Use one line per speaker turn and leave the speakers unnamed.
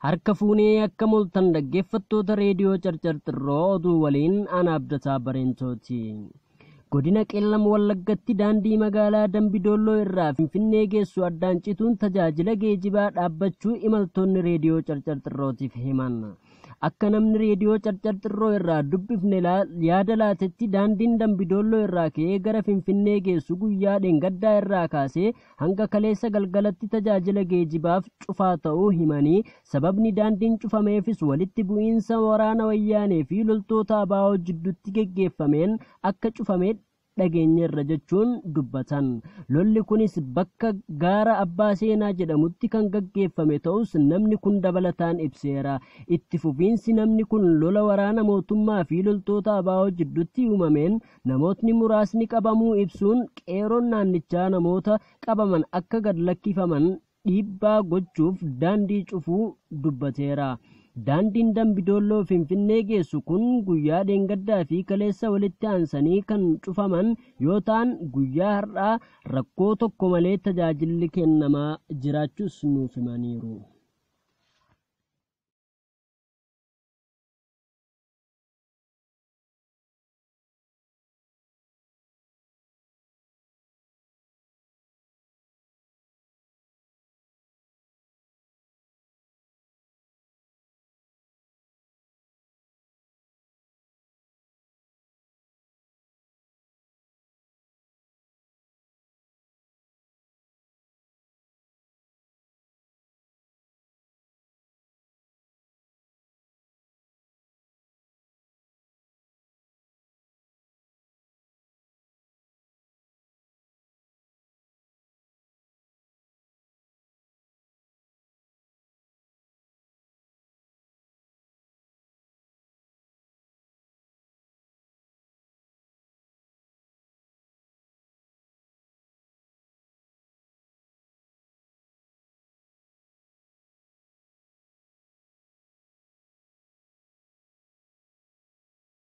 harka fuunee akka mul'atan dhaggeeffattoota reediyoo Carcarxirroo oduu waliin ana Abdataa Bareentooti. Godina Qeellam Wallaggatti daandii magaalaa Dambidolloo irraa Finfinnee geessu addaan cituun tajaajila geejibaa dhaabbachuu imaltoonni reediyoo Carcarxirrootiif himan. Akka namni reediyoo Carcarxirroo irraa dubbifne yaada laatetti daandiin Dambidolloo irraa ka'ee gara Finfinnee geessu guyyaa dheengaddaa irraa kaasee hanga kaleessa galgalatti tajaajila geejibaaf cufaa ta'uu himanii sababni daandiin cufameefis walitti bu'iinsa waraana wayyaanee fi loltoota ABO jidduutti geggeeffameen akka cufamee dhageenyerra jechuun dubbatan. Lolli kunis bakka gaara Abbaa Seenaa jedhamutti kan gaggeeffame ta'us namni kun dabalataan ibseera. Itti fufiinsi namni kun lola waraana mootummaa fi loltoota ABO jidduutti uumameen namootni muraasni qabamuu ibsuun qeeroon naannichaa namoota qabaman akka gad lakkifaman dhiibbaa gochuuf daandii cufuu dubbateera. Daandiin Dambidolloo Finfinnee geessu kun guyyaa dheengaddaa fi kaleessa walitti aansanii kan cufaman yoo ta'an guyyaa har'aa rakkoo tokko malee tajaajilli kennamaa jiraachuus nuuf himaniiru.